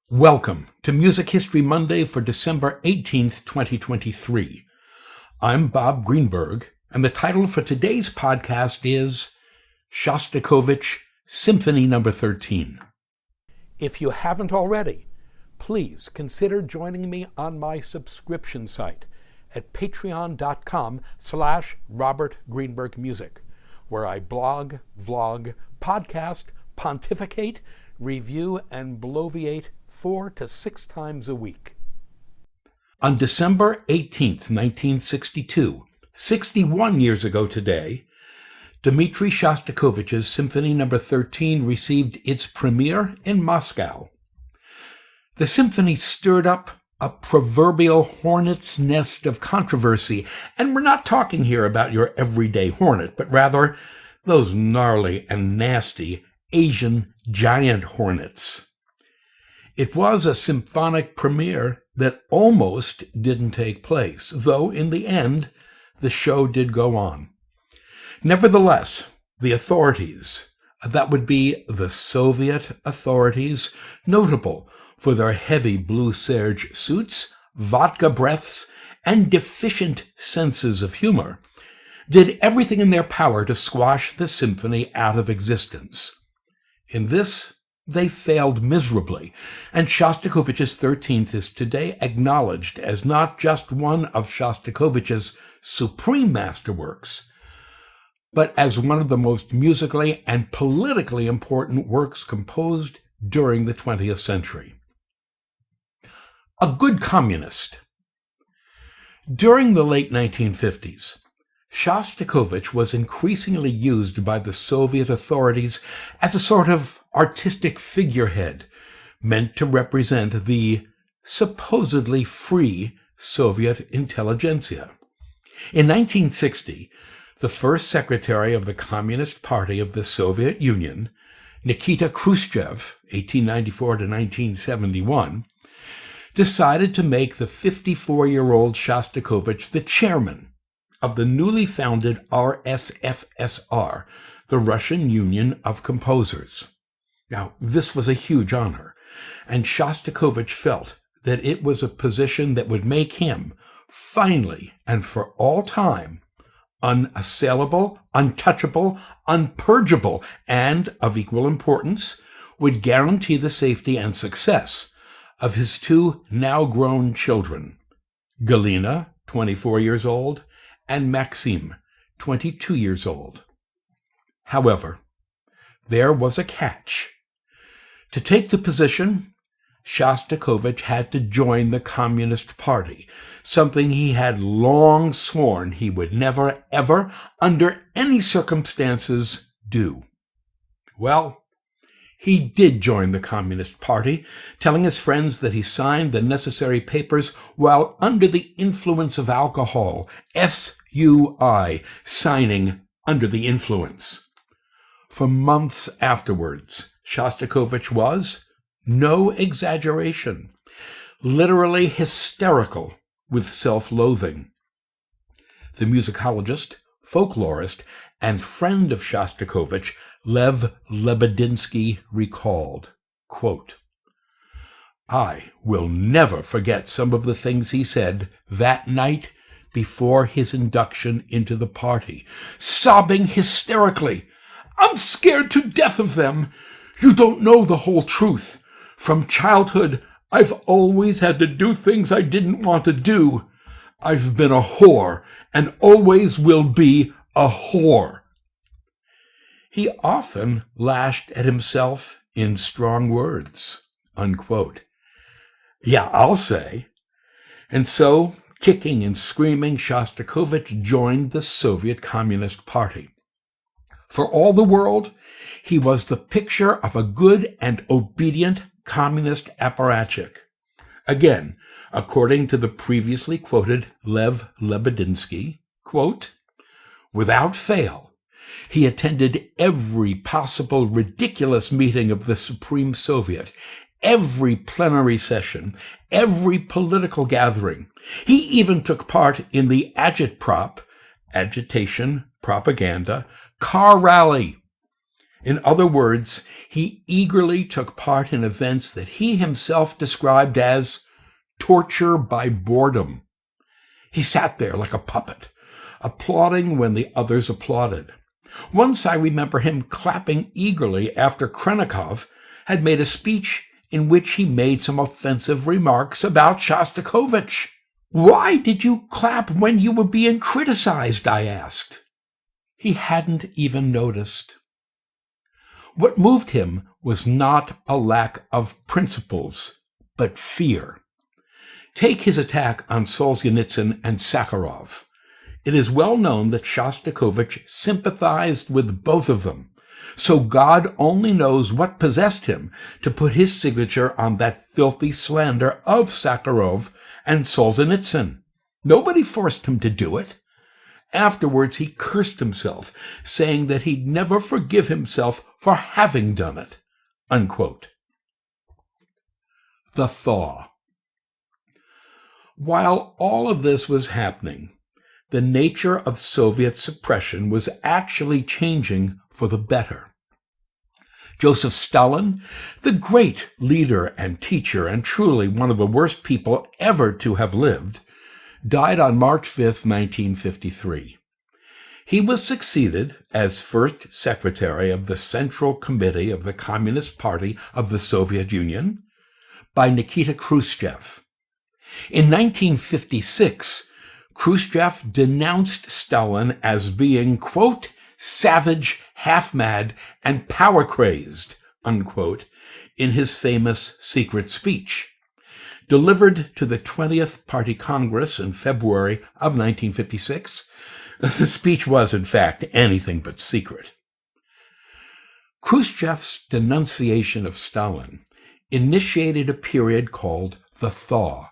Welcome to Music History Monday for December 18th, 2023. I'm Bob Greenberg, and the title for today's podcast is Shostakovich Symphony No. 13. If you haven't already, please consider joining me on my subscription site at patreon.com/RobertGreenbergMusic, where I blog, vlog, podcast, pontificate, review, and bloviate 4 to 6 times a week. On December 18th, 1962, 61 years ago today, Dmitri Shostakovich's Symphony No. 13 received its premiere in Moscow. The symphony stirred up a proverbial hornet's nest of controversy, and we're not talking here about your everyday hornet, but rather those gnarly and nasty Asian Giant Hornets. It was a symphonic premiere that almost didn't take place, though in the end, the show did go on. Nevertheless, the authorities, that would be the Soviet authorities, notable for their heavy blue serge suits, vodka breaths, and deficient senses of humor, did everything in their power to squash the symphony out of existence. In this, they failed miserably, and Shostakovich's 13th is today acknowledged as not just one of Shostakovich's supreme masterworks, but as one of the most musically and politically important works composed during the 20th century. A good communist. During the late 1950s, Shostakovich was increasingly used by the Soviet authorities as a sort of artistic figurehead meant to represent the supposedly free Soviet intelligentsia. In 1960, the first secretary of the Communist Party of the Soviet Union, Nikita Khrushchev, 1894 to 1971, decided to make the 54-year-old Shostakovich the chairman of the newly founded RSFSR, the Russian Union of Composers. Now, this was a huge honor, and Shostakovich felt that it was a position that would make him, finally and for all time, unassailable, untouchable, unpurgeable, and, of equal importance, would guarantee the safety and success of his 2 now-grown children, Galina, 24 years old, and Maxim, 22 years old. However, there was a catch. To take the position, Shostakovich had to join the Communist Party, something he had long sworn he would never, ever, under any circumstances, do. Well, he did join the Communist Party, telling his friends that he signed the necessary papers while under the influence of alcohol, SUI, signing under the influence. For months afterwards, Shostakovich was, no exaggeration, literally hysterical with self-loathing. The musicologist, folklorist, and friend of Shostakovich, Lev Lebededsky, recalled, quote, "I will never forget some of the things he said that night before his induction into the party, sobbing hysterically. I'm scared to death of them. You don't know the whole truth. From childhood, I've always had to do things I didn't want to do. I've been a whore and always will be a whore." He often lashed at himself in strong words, unquote. Yeah, I'll say. And so, kicking and screaming, Shostakovich joined the Soviet Communist Party. For all the world, he was the picture of a good and obedient communist apparatchik. Again, according to the previously quoted Lev Lebededsky, quote, "Without fail, he attended every possible ridiculous meeting of the Supreme Soviet, every plenary session, every political gathering. He even took part in the agitprop, agitation, propaganda, car rally. In other words, he eagerly took part in events that he himself described as torture by boredom. He sat there like a puppet, applauding when the others applauded. Once I remember him clapping eagerly after Khrushchev had made a speech in which he made some offensive remarks about Shostakovich. "Why did you clap when you were being criticized?" I asked. He hadn't even noticed. What moved him was not a lack of principles, but fear. Take his attack on Solzhenitsyn and Sakharov. It is well known that Shostakovich sympathized with both of them, so God only knows what possessed him to put his signature on that filthy slander of Sakharov and Solzhenitsyn. Nobody forced him to do it. Afterwards, he cursed himself, saying that he'd never forgive himself for having done it. Unquote. The thaw. While all of this was happening, the nature of Soviet suppression was actually changing for the better. Joseph Stalin, the great leader and teacher and truly one of the worst people ever to have lived, died on March 5, 1953. He was succeeded as first secretary of the Central Committee of the Communist Party of the Soviet Union by Nikita Khrushchev. In 1956, Khrushchev denounced Stalin as being, quote, savage, half-mad, and power-crazed, unquote, in his famous secret speech. Delivered to the 20th Party Congress in February of 1956, the speech was, in fact, anything but secret. Khrushchev's denunciation of Stalin initiated a period called the Thaw,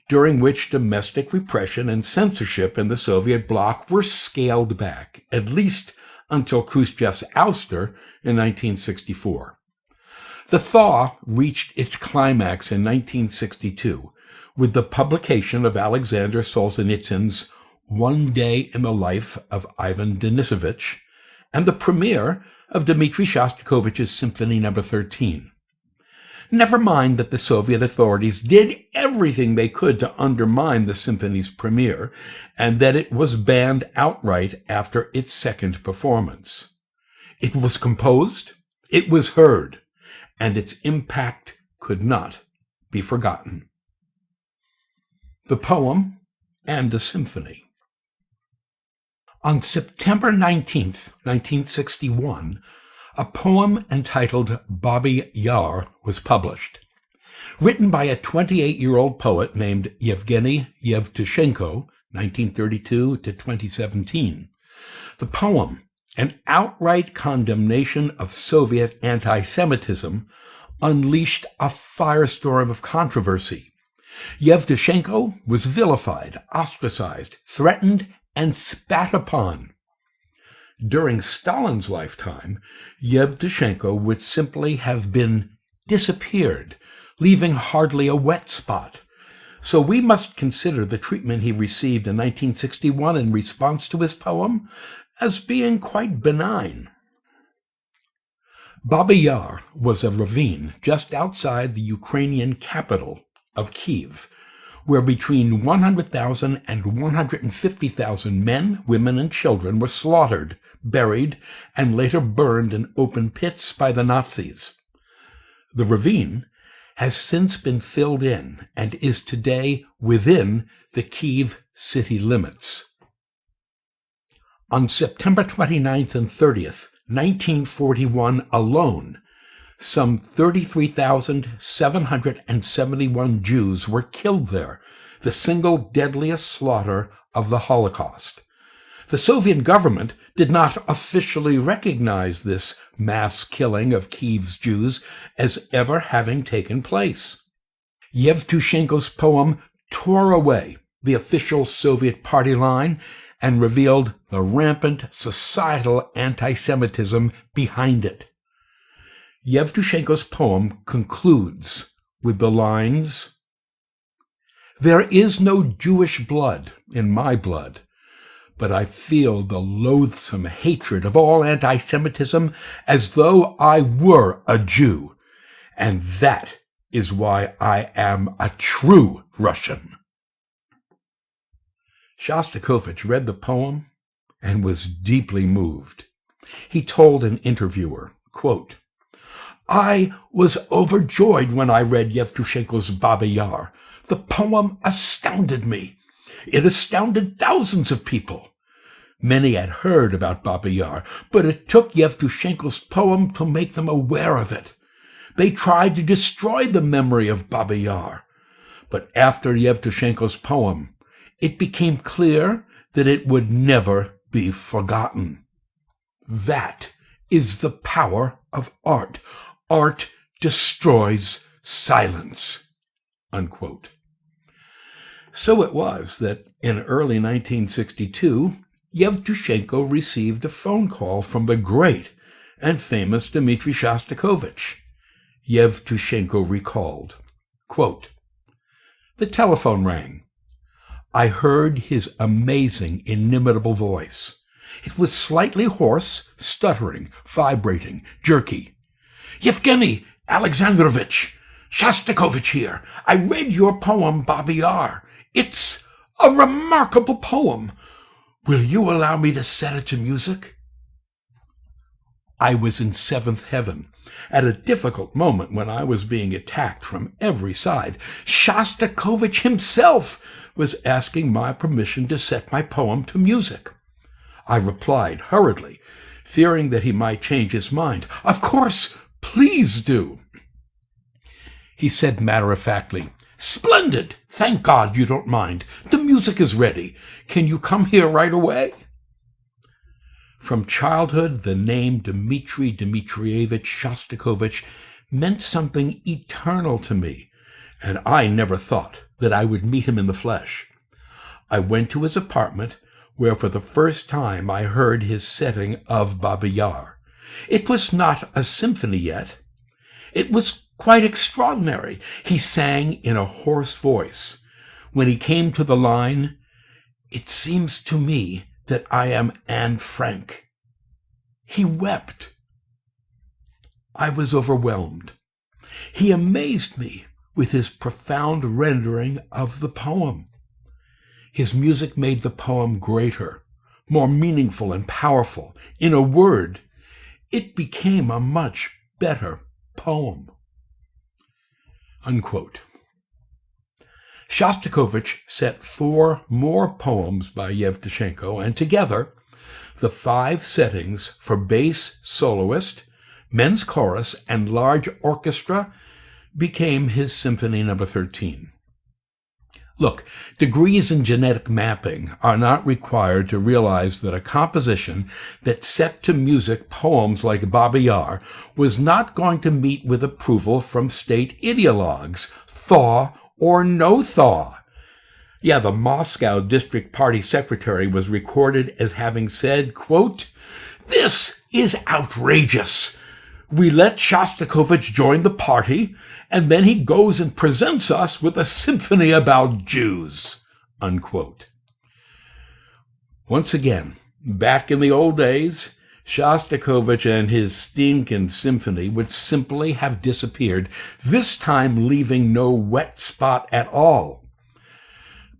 during which domestic repression and censorship in the Soviet bloc were scaled back, at least until Khrushchev's ouster in 1964. The thaw reached its climax in 1962 with the publication of Alexander Solzhenitsyn's One Day in the Life of Ivan Denisovich and the premiere of Dmitri Shostakovich's Symphony No. 13. Never mind that the Soviet authorities did everything they could to undermine the symphony's premiere, and that it was banned outright after its second performance. It was composed, it was heard, and its impact could not be forgotten. The poem and the symphony. On September 19th, 1961, a poem entitled Babi Yar was published. Written by a 28-year-old poet named Yevgeny Yevtushenko, 1932 to 2017. The poem, an outright condemnation of Soviet anti-Semitism, unleashed a firestorm of controversy. Yevtushenko was vilified, ostracized, threatened, and spat upon. During Stalin's lifetime, Yevtushenko would simply have been disappeared, leaving hardly a wet spot. So we must consider the treatment he received in 1961 in response to his poem as being quite benign. Babi Yar was a ravine just outside the Ukrainian capital of Kyiv, where between 100,000 and 150,000 men, women, and children were slaughtered, buried, and later burned in open pits by the Nazis. The ravine has since been filled in and is today within the Kyiv city limits. On September 29th and 30th, 1941 alone, some 33,771 Jews were killed there, the single deadliest slaughter of the Holocaust. The Soviet government did not officially recognize this mass killing of Kyiv's Jews as ever having taken place. Yevtushenko's poem tore away the official Soviet party line and revealed the rampant societal anti-Semitism behind it. Yevtushenko's poem concludes with the lines, "There is no Jewish blood in my blood, but I feel the loathsome hatred of all anti-Semitism as though I were a Jew, and that is why I am a true Russian." Shostakovich read the poem and was deeply moved. He told an interviewer, quote, "I was overjoyed when I read Yevtushenko's Baba Yar. The poem astounded me. It astounded thousands of people. Many had heard about Baba Yar, but it took Yevtushenko's poem to make them aware of it. They tried to destroy the memory of Baba Yar. But after Yevtushenko's poem, it became clear that it would never be forgotten. That is the power of art. Art destroys silence." Unquote. So it was that in early 1962, Yevtushenko received a phone call from the great and famous Dmitri Shostakovich. Yevtushenko recalled, quote, "The telephone rang. I heard his amazing, inimitable voice. It was slightly hoarse, stuttering, vibrating, jerky. 'Yevgeny Alexandrovich, Shostakovich here. I read your poem, Baba Yar. It's a remarkable poem. Will you allow me to set it to music?' I was in seventh heaven. At a difficult moment when I was being attacked from every side, Shostakovich himself was asking my permission to set my poem to music. I replied hurriedly, fearing that he might change his mind. 'Of course, please do.' He said matter-of-factly, 'Splendid! Thank God you don't mind. The music is ready. Can you come here right away?' From childhood, the name Dmitri Dmitrievich Shostakovich meant something eternal to me, and I never thought that I would meet him in the flesh. I went to his apartment, where for the first time I heard his setting of Baba Yar. It was not a symphony yet. It was quite extraordinary. He sang in a hoarse voice. When he came to the line, 'It seems to me that I am Anne Frank,' he wept. I was overwhelmed. He amazed me with his profound rendering of the poem. His music made the poem greater, more meaningful and powerful. In a word, it became a much better poem." Unquote. Shostakovich set 4 more poems by Yevtushenko, and together, the 5 settings for bass soloist, men's chorus, and large orchestra became his Symphony No. 13. Look, degrees in genetic mapping are not required to realize that a composition that set to music poems like Baba Yar was not going to meet with approval from state ideologues, thaw or no thaw. Yeah, the Moscow District Party Secretary was recorded as having said, quote, "This is outrageous. We let Shostakovich join the party, and then he goes and presents us with a symphony about Jews," unquote. Once again, back in the old days, Shostakovich and his stinking symphony would simply have disappeared, this time leaving no wet spot at all.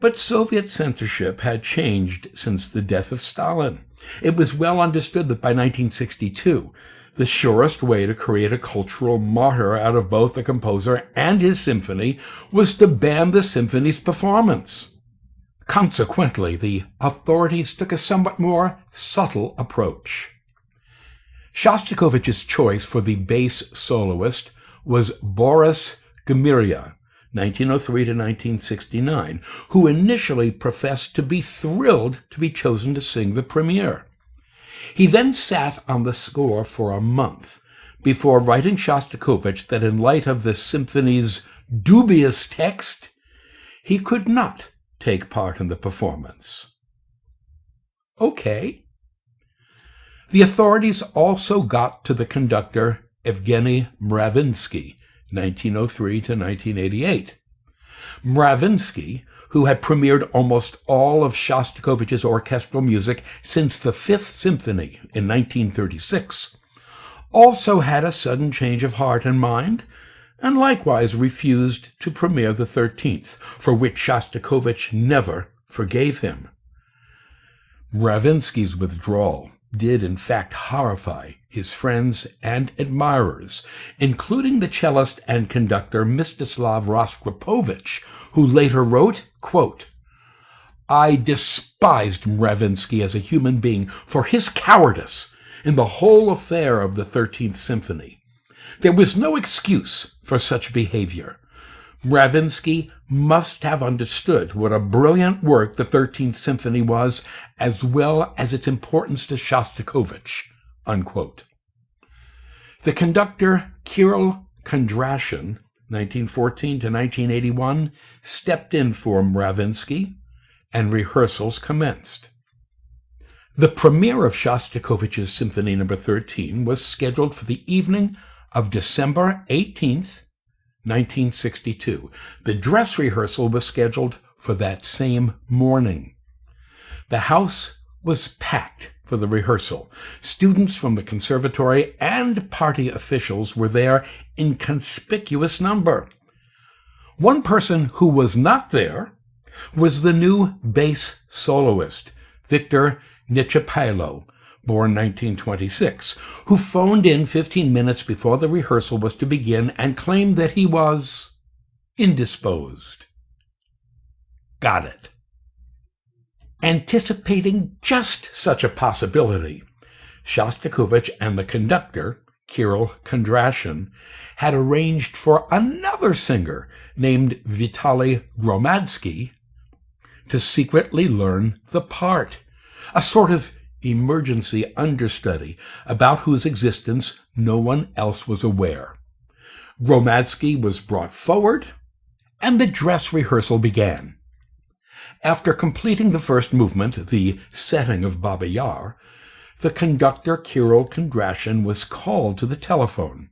But Soviet censorship had changed since the death of Stalin. It was well understood that by 1962, the surest way to create a cultural martyr out of both the composer and his symphony was to ban the symphony's performance. Consequently, the authorities took a somewhat more subtle approach. Shostakovich's choice for the bass soloist was Boris Gmira, 1903 to 1969, who initially professed to be thrilled to be chosen to sing the premiere. He then sat on the score for a month before writing Shostakovich that in light of the symphony's dubious text, he could not take part in the performance. Okay. The authorities also got to the conductor Evgeny Mravinsky, 1903 to 1988. Mravinsky, who had premiered almost all of Shostakovich's orchestral music since the Fifth Symphony in 1936, also had a sudden change of heart and mind, and likewise refused to premiere the 13th, for which Shostakovich never forgave him. Mravinsky's withdrawal did in fact horrify his friends and admirers, including the cellist and conductor Mstislav Rostropovich, who later wrote, quote, "I despised Mravinsky as a human being for his cowardice in the whole affair of the 13th Symphony. There was no excuse for such behavior. Mravinsky must have understood what a brilliant work the 13th Symphony was, as well as its importance to Shostakovich." Unquote. The conductor Kirill Kondrashin, 1914 to 1981, stepped in for Mravinsky, and rehearsals commenced. The premiere of Shostakovich's Symphony No. 13 was scheduled for the evening of December 18th, 1962. The dress rehearsal was scheduled for that same morning. The house was packed for the rehearsal. Students from the conservatory and party officials were there in conspicuous number. One person who was not there was the new bass soloist, Victor Nichapailo, born 1926, who phoned in 15 minutes before the rehearsal was to begin and claimed that he was indisposed. Got it. Anticipating just such a possibility, Shostakovich and the conductor, Kirill Kondrashin, had arranged for another singer named Vitaly Gromadsky to secretly learn the part, a sort of emergency understudy about whose existence no one else was aware. Gromadsky was brought forward, and the dress rehearsal began. After completing the first movement, the setting of Baba Yar, the conductor Kirill Kondrashin was called to the telephone.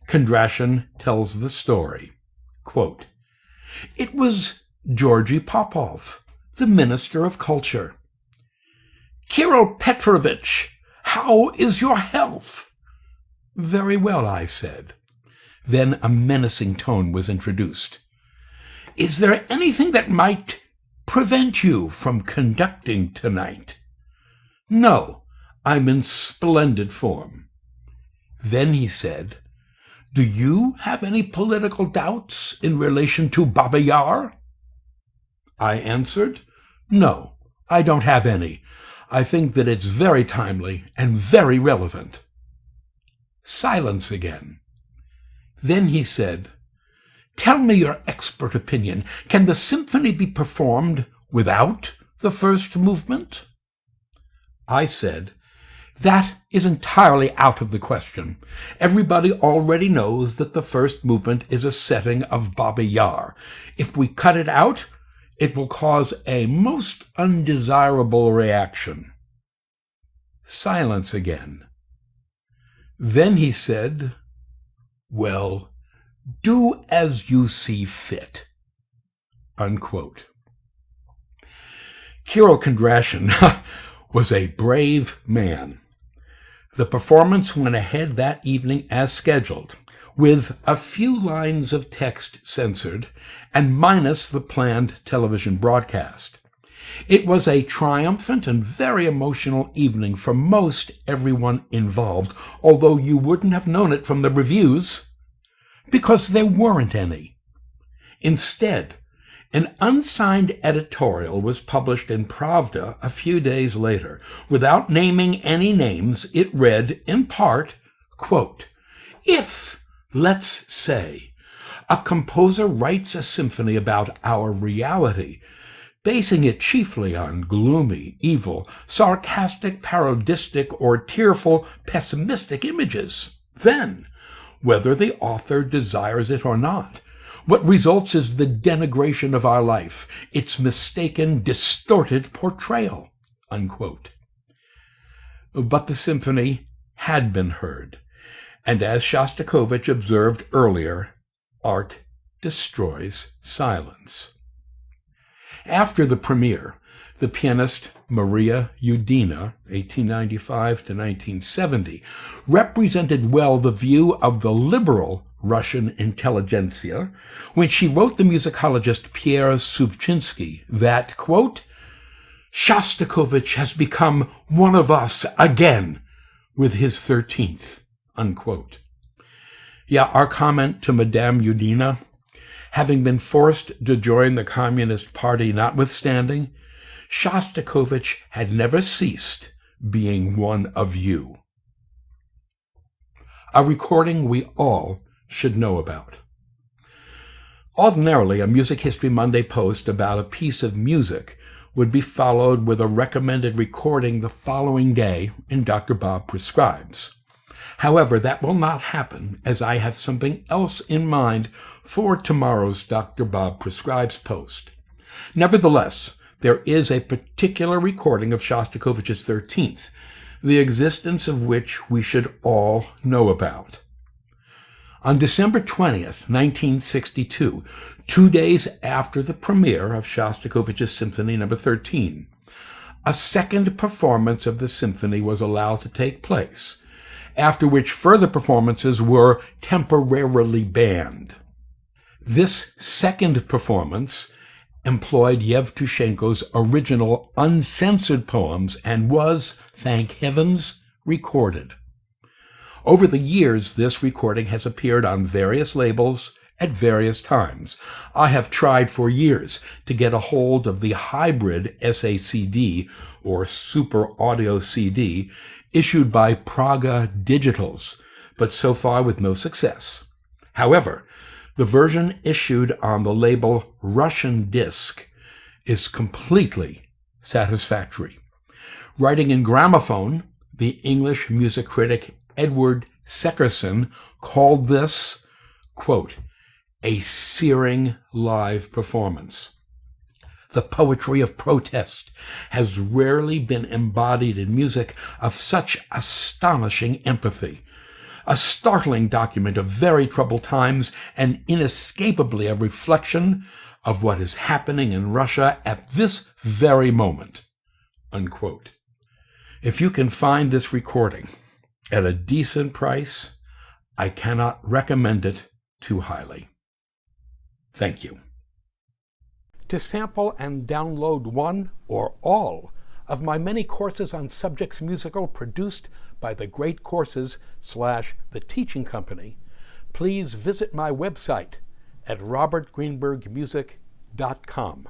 Kondrashin tells the story. Quote, "It was Georgy Popov, the Minister of Culture. 'Kirill Petrovich, how is your health?' 'Very well,' I said. Then a menacing tone was introduced. 'Is there anything that might prevent you from conducting tonight?' 'No, I'm in splendid form.' Then he said, 'Do you have any political doubts in relation to Baba Yar?' I answered, 'No, I don't have any. I think that it's very timely and very relevant.' Silence again. Then he said, 'Tell me your expert opinion. Can the symphony be performed without the first movement?' I said, 'That is entirely out of the question. Everybody already knows that the first movement is a setting of Baba Yar. If we cut it out, it will cause a most undesirable reaction.' Silence again. Then he said, 'Well, do as you see fit.'" Unquote. Kirill Kondrashin was a brave man. The performance went ahead that evening as scheduled, with a few lines of text censored and minus the planned television broadcast. It was a triumphant and very emotional evening for most everyone involved, although you wouldn't have known it from the reviews, because there weren't any. Instead, an unsigned editorial was published in Pravda a few days later. Without naming any names, it read, in part, quote, "If, let's say, a composer writes a symphony about our reality, basing it chiefly on gloomy, evil, sarcastic, parodistic, or tearful, pessimistic images, then, whether the author desires it or not, what results is the denigration of our life, its mistaken, distorted portrayal." Unquote. But the symphony had been heard, and as Shostakovich observed earlier, art destroys silence. After the premiere, the pianist Maria Udina, 1895 to 1970, represented well the view of the liberal Russian intelligentsia when she wrote the musicologist Pierre Suvchinsky that, quote, Shostakovich has become one of us again with his 13th, unquote. Yeah, our comment to Madame Udina, having been forced to join the Communist Party notwithstanding, Shostakovich had never ceased being one of you. A recording we all should know about. Ordinarily, a Music History Monday post about a piece of music would be followed with a recommended recording the following day in Dr. Bob Prescribes. However, that will not happen, as I have something else in mind for tomorrow's Dr. Bob Prescribes post. Nevertheless, there is a particular recording of Shostakovich's 13th, the existence of which we should all know about. On December 20th, 1962, 2 days after the premiere of Shostakovich's Symphony No. 13, a second performance of the symphony was allowed to take place, after which further performances were temporarily banned. This second performance employed Yevtushenko's original uncensored poems and was, thank heavens, recorded. Over the years, this recording has appeared on various labels at various times. I have tried for years to get a hold of the hybrid SACD, or Super Audio CD, issued by Praga Digitals, but so far with no success. However, the version issued on the label Russian Disc is completely satisfactory. Writing in Gramophone, the English music critic Edward Seckerson called this, quote, a searing live performance. The poetry of protest has rarely been embodied in music of such astonishing empathy. A startling document of very troubled times and inescapably a reflection of what is happening in Russia at this very moment, unquote. If you can find this recording at a decent price, I cannot recommend it too highly. Thank you. To sample and download one or all of my many courses on subjects musical produced by the Great Courses / The Teaching Company, please visit my website at robertgreenbergmusic.com.